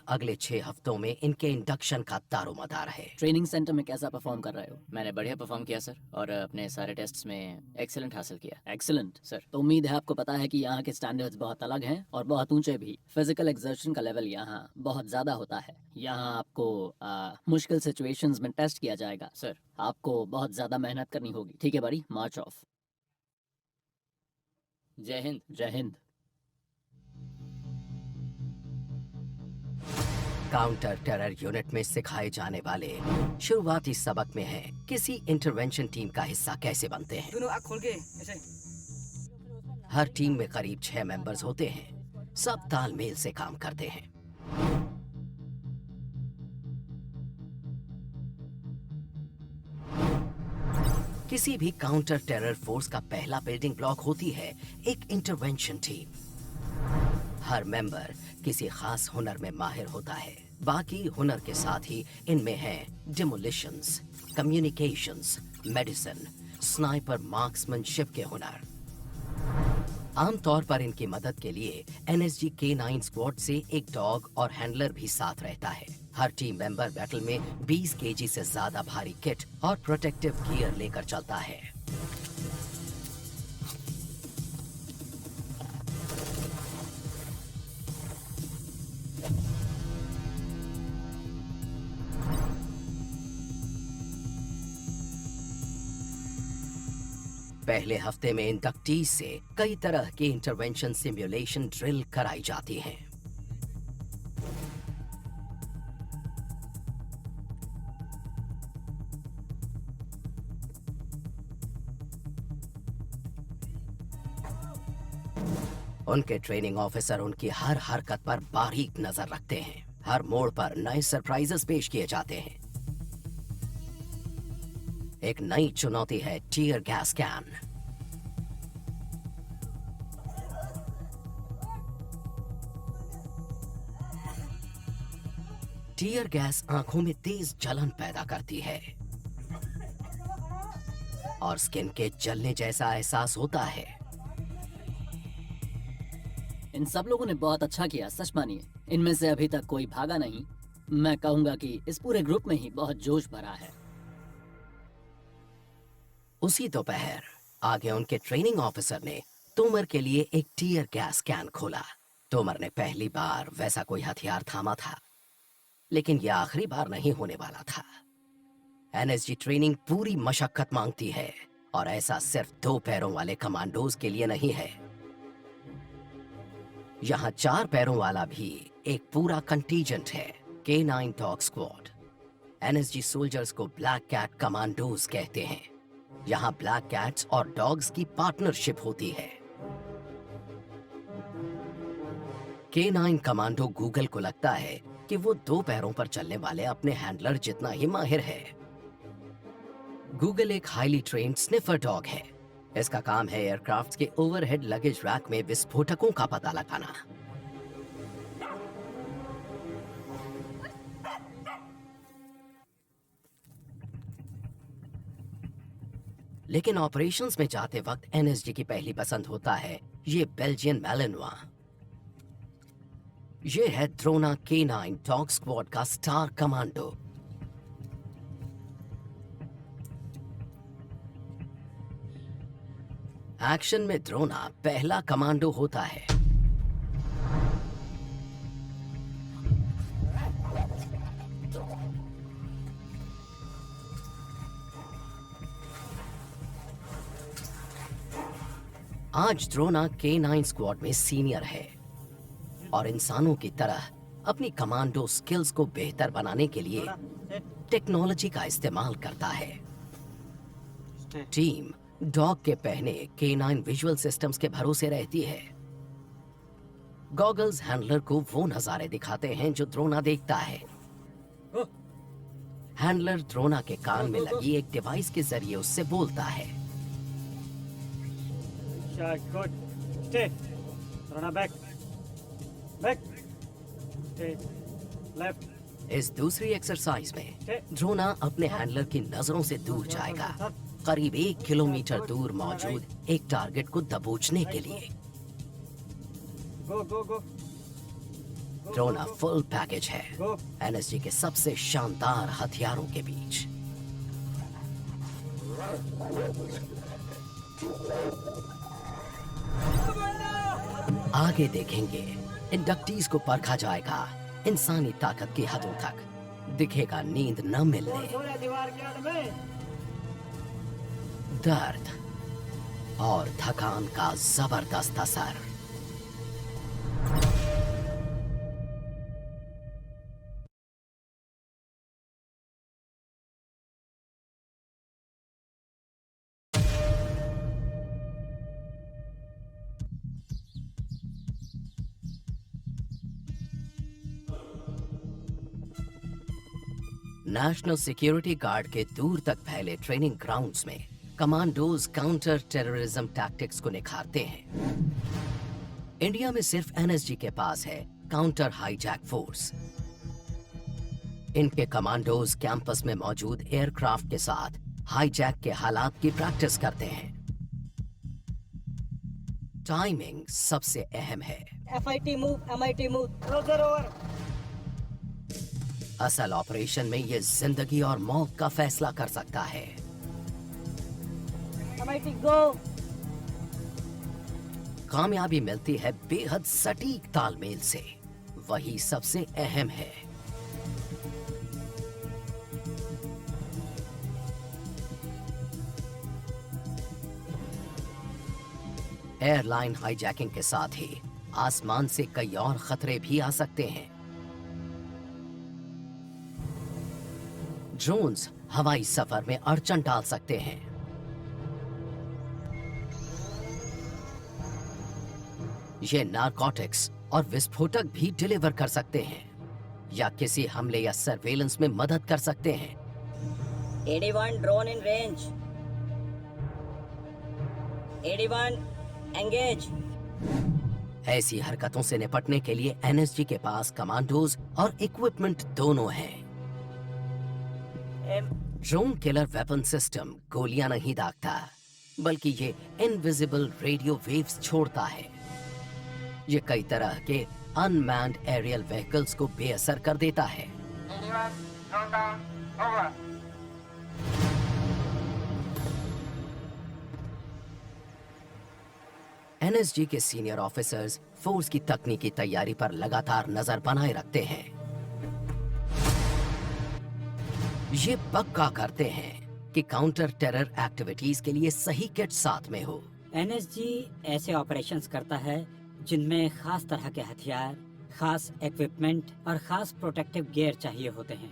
अगले 6 हफ्तों में इनके इंडक्शन का दारोमदार है। ट्रेनिंग सेंटर में कैसा परफॉर्म कर रहे हो? मैंने बढ़िया परफॉर्म किया सर, और अपने सारे टेस्ट्स में एक्सीलेंट हासिल किया। Excellent sir. तो उम्मीद है आपको पता है कि यहाँ के स्टैंडर्ड्स बहुत अलग हैं और बहुत ऊंचे भी। फिजिकल एक्सर्शन का लेवल यहाँ बहुत ज़्यादा होता है। यहाँ आपको मुश्किल सिचुएशंस में टेस्ट किया जाएगा। सर। आपको बहुत ज़्यादा मेहनत करनी होगी। ठीक है बड़ी, मार्च ऑफ। जय हिंद। जय हिंद। काउंटर टेरर यूनिट में सिखाए जाने वाले शुरुआती सबक में है किसी इंटरवेंशन टीम का हिस्सा कैसे बनते हैं। दोनों आँख खोल के ऐसे। हर टीम में करीब 6 मेंबर्स होते हैं। सब तालमेल से काम करते हैं। किसी भी काउंटर टेरर फोर्स का पहला बिल्डिंग ब्लॉक होती है एक इंटरवेंशन टीम। हर मेंबर किसी खास हुनर में माहिर होता है। बाकी हुनर के साथ ही इनमें हैं डिमोलिशंस, कम्युनिकेशंस, मेडिसिन, स्नाइपर, मार्क्समैनशिप के हुनर। आमतौर पर इनकी मदद के लिए एनएसजी K9 स्क्वाड से एक डॉग और हैंडलर भी साथ रहता है। हर टीम मेंबर बैटल में 20 केजी से ज्यादा भारी किट और प्रोटेक्टिव गियर लेकर चलता है। पहले हफ्ते में इंडक्टीज से कई तरह के इंटरवेंशन सिमुलेशन ड्रिल कराई जाती हैं। उनके ट्रेनिंग ऑफिसर उनकी हर हरकत पर बारीक नजर रखते हैं। हर मोड़ पर नए सरप्राइजेस पेश किए जाते हैं। एक नई चुनौती है tear gas can. Tear gas आंखों में तेज जलन पैदा करती है और स्किन के जलने जैसा एहसास होता है। इन सब लोगों ने बहुत अच्छा किया, सच मानिए। इनमें से अभी तक कोई भागा नहीं। मैं कहूंगा कि इस पूरे ग्रुप में ही बहुत जोश भरा है। उसी दोपहर आगे उनके ट्रेनिंग ऑफिसर ने तोमर के लिए एक टीयर गैस कैन खोला। तोमर ने पहली बार वैसा कोई हथियार थामा था, लेकिन यह आखिरी बार नहीं होने वाला था। एनएसजी ट्रेनिंग पूरी मशक्कत मांगती है और ऐसा सिर्फ 2 पैरों वाले कमांडोज के लिए नहीं है। यहाँ 4 पैरों वाला भी एक पूरा कंटीजेंट है, K9 dog squad. NSG soldiers को ब्लैक कैट कमांडोज कहते हैं। यहाँ ब्लैक कैट्स और डॉग्स की पार्टनरशिप होती है। K9 कमांडो गूगल को लगता है कि वो 2 पैरों पर चलने वाले अपने हैंडलर जितना ही माहिर है। गूगल एक हाईली ट्रेन्ड स्निफर डॉग है। इसका काम है एयरक्राफ्ट के ओवरहेड लगेज रैक में विस्फोटकों का पता लगाना। लेकिन ऑपरेशंस में जाते वक्त एनएसजी की पहली पसंद होता है ये बेल्जियन मैलिनोआ। ये है द्रोना K9 डॉग स्क्वाड का स्टार कमांडो। एक्शन में द्रोना पहला कमांडो होता है। आज द्रोना K9 स्क्वाड में सीनियर है और इंसानों की तरह अपनी कमांडो स्किल्स को बेहतर बनाने के लिए टेक्नोलॉजी का इस्तेमाल करता है। टीम डॉग के पहने K9 विजुअल सिस्टम्स के भरोसे रहती है। गॉगल्स हैंडलर को वो नजारे दिखाते हैं जो द्रोना देखता है। हैंडलर द्रोना के कान में लगी एक डिवाइस के जरिए उससे बोलता है। इस दूसरी एक्सरसाइज में द्रोना अपने हैंडलर की नजरों से दूर जाएगा, करीब 1 किलोमीटर दूर मौजूद एक टारगेट को दबोचने के लिए। गो गो गो। ड्रोन फुल पैकेज है एनएसजी के सबसे शानदार हथियारों के बीच। आगे देखेंगे इंडक्टीज को परखा जाएगा इंसानी ताकत की हदों तक, दिखेगा नींद न मिलने, दर्द और थकान का जबरदस्त असर। नेशनल सिक्योरिटी गार्ड के दूर तक फैले ट्रेनिंग ग्राउंड्स में कमांडोज काउंटर टेररिज्म टैक्टिक्स को निखारते हैं। इंडिया में सिर्फ एनएसजी के पास है काउंटर हाईजैक फोर्स। इनके कमांडोज कैंपस में मौजूद एयरक्राफ्ट के साथ हाईजैक के हालात की प्रैक्टिस करते हैं। टाइमिंग सबसे अहम है। FIT move, MIT move, closure over. असल ऑपरेशन में ये जिंदगी और मौत का फैसला कर सकता है। MIT गो। कामयाबी मिलती है बेहद सटीक तालमेल से, वही सबसे अहम है। एयरलाइन हाईजैकिंग के साथ ही आसमान से कई और खतरे भी आ सकते हैं। ड्रोन्स हवाई सफर में अड़चन डाल सकते हैं। ये नारकोटिक्स और विस्फोटक भी डिलीवर कर सकते हैं या किसी हमले या सर्वेलेंस में मदद कर सकते हैं। 81 ड्रोन इन रेंज। 81 एंगेज। ऐसी हरकतों से निपटने के लिए एनएसजी के पास कमांडोज और इक्विपमेंट दोनों हैं। ड्रोन किलर वेपन सिस्टम गोलियां नहीं दागता, बल्कि ये इनविजिबल रेडियो वेव्स छोड़ता है। ये कई तरह के अनमैन्ड एरियल व्हीकल्स को बेअसर कर देता है। एनएसजी के सीनियर ऑफिसर्स फोर्स की तकनीकी तैयारी पर लगातार नजर बनाए रखते हैं। ये पक्का करते हैं कि काउंटर टेरर एक्टिविटीज के लिए सही किट साथ में हो। एनएसजी ऐसे ऑपरेशंस करता है जिनमें खास तरह के हथियार, खास इक्विपमेंट और खास प्रोटेक्टिव गियर चाहिए होते हैं।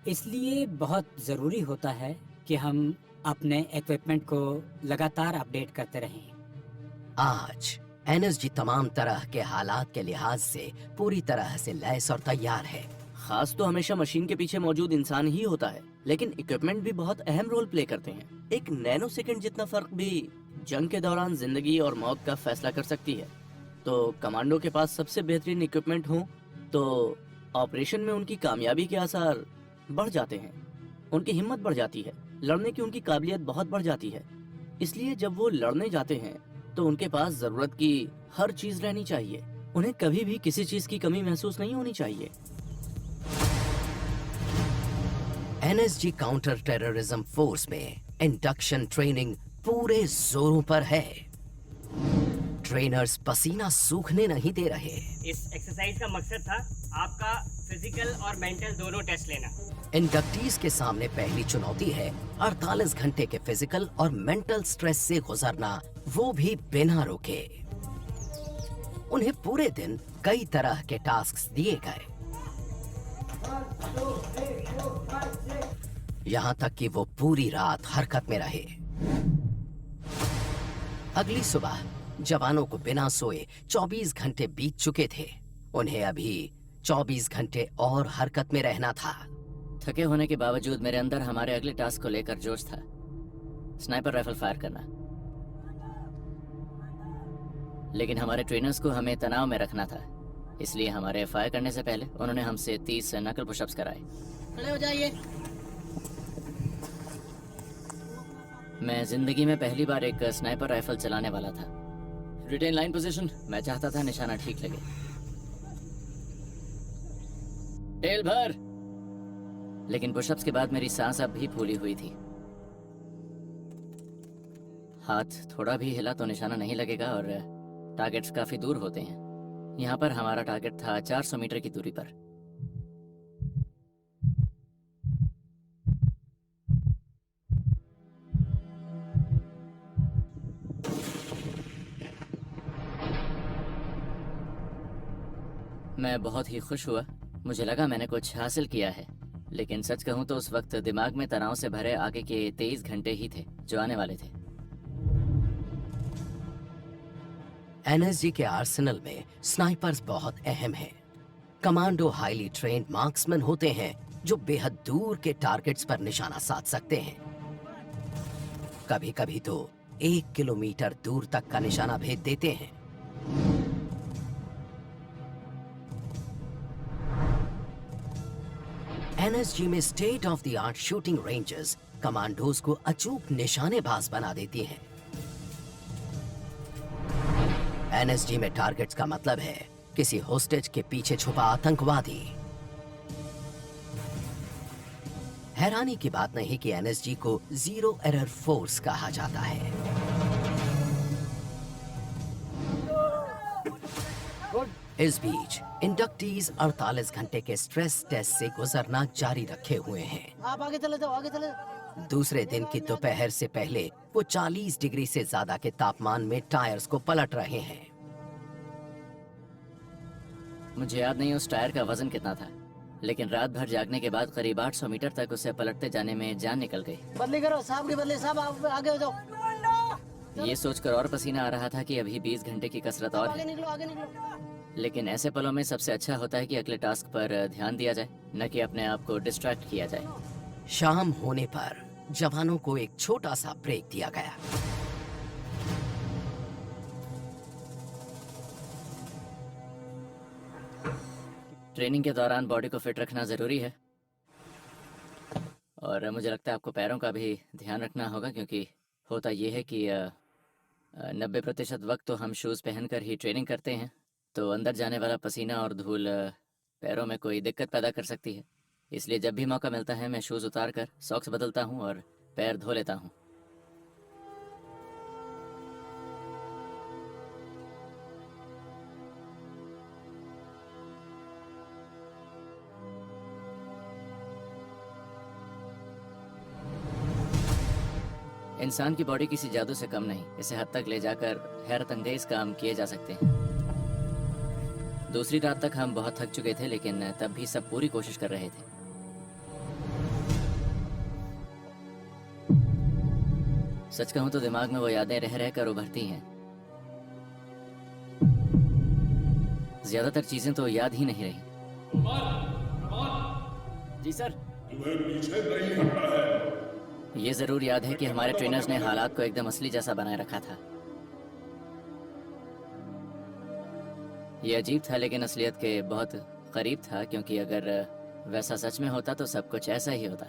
इसलिए बहुत ज़रूरी होता है कि हम अपने इक्विपमेंट को लगातार अपडेट करते रहें। आज एनएसजी तमाम तरह के हालात के लिहाज से पूरी तरह से लैस और तैयार है। खास तो हमेशा मशीन के पीछे मौजूद इंसान ही होता है, लेकिन इक्विपमेंट भी बहुत अहम रोल प्ले करते हैं। एक नैनो सेकंड जितना फर्क भी जंग के दौरान जिंदगी और मौत का फैसला कर सकती है। तो कमांडो के पास सबसे बेहतरीन इक्विपमेंट हो तो ऑपरेशन में उनकी कामयाबी के आसार बढ़ जाते हैं, उनकी हिम्मत बढ़ जाती है, लड़ने की उनकी काबिलियत बहुत बढ़ जाती है। इसलिए जब वो लड़ने जाते हैं तो उनके पास जरूरत की हर चीज रहनी चाहिए। उन्हें कभी भी किसी चीज की कमी महसूस नहीं होनी चाहिए। एनएसजी काउंटर टेररिज्म फोर्स में इंडक्शन ट्रेनिंग पूरे जोरों पर है। ट्रेनर्स पसीना सूखने नहीं दे रहे। इस एक्सरसाइज का मकसद था आपका फिजिकल और मेंटल दोनों टेस्ट लेना। इंडक्टीज के सामने पहली चुनौती है 48 घंटे के फिजिकल और मेंटल स्ट्रेस से गुजरना, वो भी बिना रुके। उन्हें पूरे दिन कई तरह के टास्क दिए गए, यहाँ तक कि वो पूरी रात हरकत में रहे। अगली सुबह जवानों को बिना सोए 24 घंटे बीत चुके थे। उन्हें अभी 24 घंटे और हरकत में रहना था। थके होने के बावजूद मेरे अंदर हमारे अगले टास्क को लेकर जोश था, स्नाइपर राइफल फायर करना। लेकिन हमारे ट्रेनर्स को हमें तनाव में रखना था, इसलिए हमारे फायर करने से पहले उन्होंने हमसे 30 नकल पुशअप्स कराए। खड़े हो जाइए। मैं जिंदगी में पहली बार एक स्नाइपर राइफल चलाने वाला था। रिटेन लाइन पोजीशन, मैं चाहता था निशाना ठीक लगे। टेल भर। लेकिन पुशअप्स के बाद मेरी सांस अब भी फूली हुई थी। हाथ थोड़ा भी हिला तो निशाना नहीं लगेगा और टारगेट्स काफी दूर होते हैं। यहाँ पर हमारा टारगेट था 400 मीटर की दूरी पर। मैं बहुत ही खुश हुआ। मुझे लगा मैंने कुछ हासिल किया है। लेकिन सच कहूं तो उस वक्त दिमाग में तनाव से भरे आगे के 23 घंटे ही थे जो आने वाले थे। एनएसजी के आर्सेनल में स्नाइपर्स बहुत अहम हैं। कमांडो हाईली ट्रेन्ड मार्क्समैन होते हैं जो बेहद दूर के टारगेट्स पर निशाना साध सकते हैं। कभी-कभी तो 1 किलोमीटर दूर तक का निशाना भेद देते हैं। एनएसजी में state of the art shooting ranges commandos को अचूक निशानेबाज बना देती हैं। एनएसजी में टारगेट्स का मतलब है किसी होस्टेज के पीछे छुपा आतंकवादी। हैरानी की बात नहीं कि एनएसजी को जीरो एरर फोर्स कहा जाता है। इस बीच इंडक्टीज 48 घंटे के स्ट्रेस टेस्ट से गुजरना जारी रखे हुए हैं। आप आगे चले जाओ, आगे चले जाओ। दूसरे दिन की दोपहर से पहले वो 40 डिग्री से ज्यादा के तापमान में टायर्स को पलट रहे हैं। मुझे याद नहीं उस टायर का वजन कितना था, लेकिन रात भर जागने के बाद करीब 800 मीटर तक उसे पलटते जाने में जान निकल गई। बदली करो साहब की बदली, साहब आप आगे हो जाओ। ये सोचकर और पसीना आ रहा था कि अभी 20 घंटे की कसरत और आगे है। निकलो, आगे निकलो। लेकिन ऐसे पलों में सबसे अच्छा होता है कि अगले टास्क पर ध्यान दिया जाए, न कि अपने आप को डिस्ट्रैक्ट किया जाए। शाम होने पर जवानों को एक छोटा सा ब्रेक दिया गया। ट्रेनिंग के दौरान बॉडी को फिट रखना जरूरी है और मुझे लगता है आपको पैरों का भी ध्यान रखना होगा, क्योंकि होता ये है कि 90% वक्त तो हम शूज़ पहनकर ही ट्रेनिंग करते हैं, तो अंदर जाने वाला पसीना और धूल पैरों में कोई दिक्कत पैदा कर सकती है। इसलिए जब भी मौका मिलता है मैं शूज़ उतार कर सॉक्स बदलता हूँ और पैर धो लेता हूँ। इंसान की बॉडी किसी जादू से कम नहीं। इसे हद तक ले जाकर हैरत अंगेज काम किए जा सकते हैं। दूसरी रात तक हम बहुत थक चुके थे, लेकिन तब भी सब पूरी कोशिश कर रहे थे। सच कहूं तो दिमाग में वो यादें रह रहकर उभरती हैं। ज्यादातर चीजें तो याद ही नहीं रही। जी सर। तुम्हें पीछे नहीं हटना है। ये जरूर याद है कि हमारे ट्रेनर्स ने हालात को एकदम असली जैसा बनाए रखा था। ये अजीब था, लेकिन असलियत के बहुत करीब था, क्योंकि अगर वैसा सच में होता तो सब कुछ ऐसा ही होता।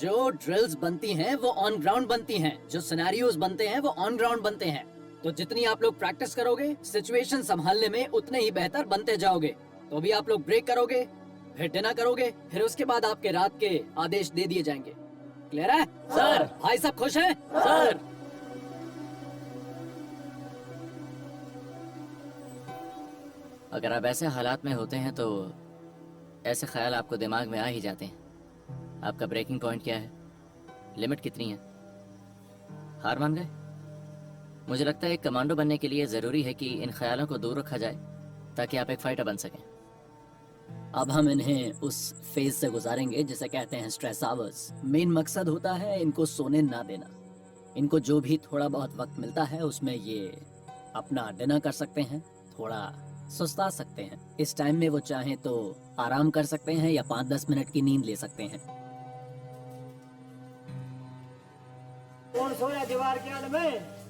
जो ड्रिल्स बनती हैं वो ऑन ग्राउंड बनती हैं, जो सिनेरियोज बनते हैं वो ऑन ग्राउंड बनते हैं। तो जितनी आप लोग प्रैक्टिस करोगे सिचुएशन संभालने में, उतने ही बेहतर बनते जाओगे। तो अभी आप लोग ब्रेक करोगे, फिर डिनर करोगे, फिर उसके बाद आपके रात के आदेश दे दिए जाएंगे। क्लियर है सर? भाई सब खुश हैं सर? अगर आप ऐसे हालात में होते हैं तो ऐसे ख्याल आपको दिमाग में आ ही जाते हैं। आपका ब्रेकिंग पॉइंट क्या है? लिमिट कितनी है? हार मान गए? मुझे लगता है एक कमांडो बनने के लिए ज़रूरी है कि इन ख्यालों को दूर रखा जाए ताकि आप एक फाइटर बन सकें। अब हम इन्हें उस फेज से गुजारेंगे जिसे कहते हैं स्ट्रेस आवर्स। मेन मकसद होता है इनको सोने ना देना। इनको जो भी थोड़ा बहुत वक्त मिलता है उसमें ये अपना डिनर कर सकते हैं, थोड़ा सुस्ता सकते हैं। इस टाइम में वो चाहें तो आराम कर सकते हैं या 5-10 मिनट की नींद ले सकते हैं। कौन सोया दीवार के आड़ में?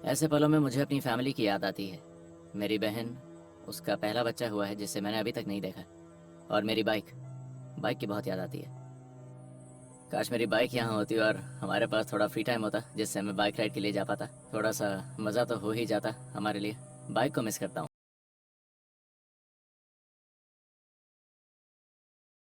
ऐसे पलों में मुझे अपनी फैमिली की याद आती है। मेरी बहन, उसका पहला बच्चा हुआ है जिसे मैंने अभी तक नहीं देखा, और मेरी बाइक की बहुत याद आती है। काश मेरी बाइक यहाँ होती और हमारे पास थोड़ा फ्री टाइम होता जिससे मैं बाइक राइड के लिए जा पाता। थोड़ा सा मज़ा तो हो ही जाता हमारे लिए। बाइक को मिस करता हूँ।